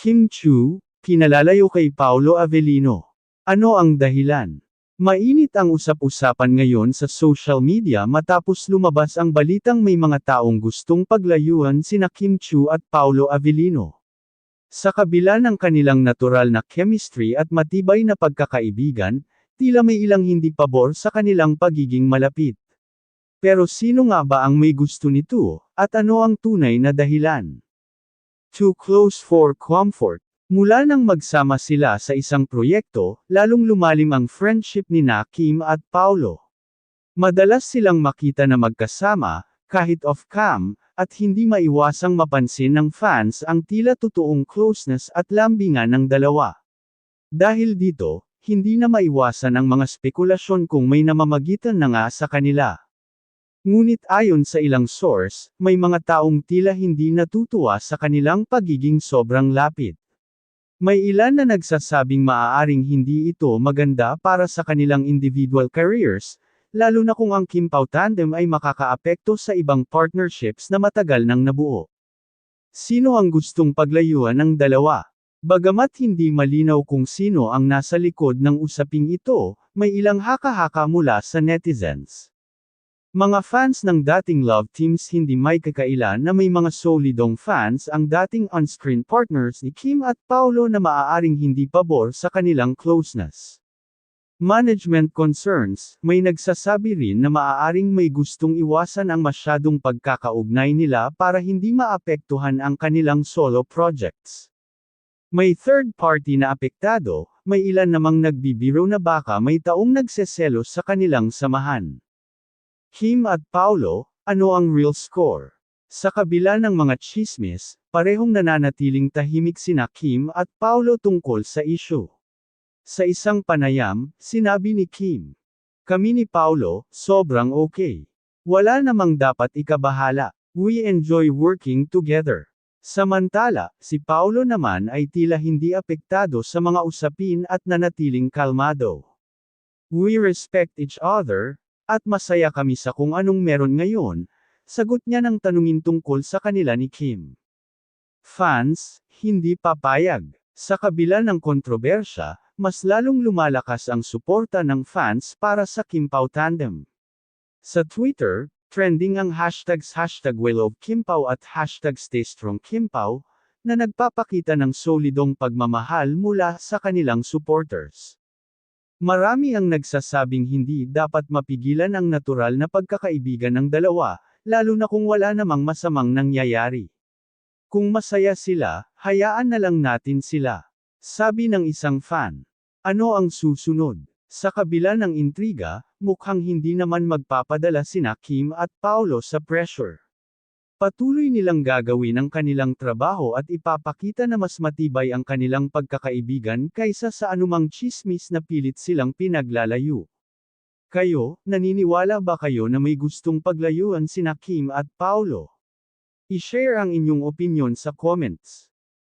Kim Chu, kinalalayo kay Paolo Avellino. Ano ang dahilan? Mainit ang usap-usapan ngayon sa social media matapos lumabas ang balitang may mga taong gustong paglayuan sina Kim Chu at Paolo Avellino. Sa kabila ng kanilang natural na chemistry at matibay na pagkakaibigan, tila may ilang hindi pabor sa kanilang pagiging malapit. Pero sino nga ba ang may gusto nito, at ano ang tunay na dahilan? Too close for comfort. Mula nang magsama sila sa isang proyekto, lalong lumalim ang friendship ni Kim at Paolo. Madalas silang makita na magkasama, kahit off-cam, at hindi maiwasang mapansin ng fans ang tila totoong closeness at lambingan ng dalawa. Dahil dito, hindi na maiwasan ang mga spekulasyon kung may namamagitan na nga sa kanila. Ngunit ayon sa ilang source, may mga taong tila hindi natutuwa sa kanilang pagiging sobrang lapit. May ilan na nagsasabing maaaring hindi ito maganda para sa kanilang individual careers, lalo na kung ang Kim Pao tandem ay makakaapekto sa ibang partnerships na matagal nang nabuo. Sino ang gustong paglayuan ng dalawa? Bagamat hindi malinaw kung sino ang nasa likod ng usaping ito, may ilang haka-haka mula sa netizens. Mga fans ng dating love teams hindi may kakaila na may mga solidong fans ang dating on-screen partners ni Kim at Paolo na maaaring hindi pabor sa kanilang closeness. Management concerns, may nagsasabi rin na maaaring may gustong iwasan ang masyadong pagkakaugnay nila para hindi maapektuhan ang kanilang solo projects. May third party na apektado, may ilan namang nagbibiro na baka may taong nagseselos sa kanilang samahan. Kim at Paolo, ano ang real score? Sa kabila ng mga chismis, parehong nananatiling tahimik sina Kim at Paolo tungkol sa issue. Sa isang panayam, sinabi ni Kim, "Kami ni Paolo, sobrang okay. Wala namang dapat ikabahala. We enjoy working together." Samantala, si Paolo naman ay tila hindi apektado sa mga usapin at nanatiling kalmado. "We respect each other, at masaya kami sa kung anong meron ngayon," sagot niya nang tanungin tungkol sa kanila ni Kim. Fans, hindi papayag. Sa kabila ng kontrobersya, mas lalong lumalakas ang suporta ng fans para sa Kim Pao tandem. Sa Twitter, trending ang hashtags #WeLoveKimPao at #StayStrongKimPao, na nagpapakita ng solidong pagmamahal mula sa kanilang supporters. Marami ang nagsasabing hindi dapat mapigilan ang natural na pagkakaibigan ng dalawa, lalo na kung wala namang masamang nangyayari. Kung masaya sila, hayaan na lang natin sila. Sabi ng isang fan. Ano ang susunod? Sa kabila ng intriga, mukhang hindi naman magpapadala sina Kim at Paolo sa pressure. Patuloy nilang gagawin ang kanilang trabaho at ipapakita na mas matibay ang kanilang pagkakaibigan kaysa sa anumang tsismis na pilit silang pinaglalayo. Kayo, naniniwala ba kayo na may gustong paglayuan sina Kim at Paolo? I-share ang inyong opinyon sa comments.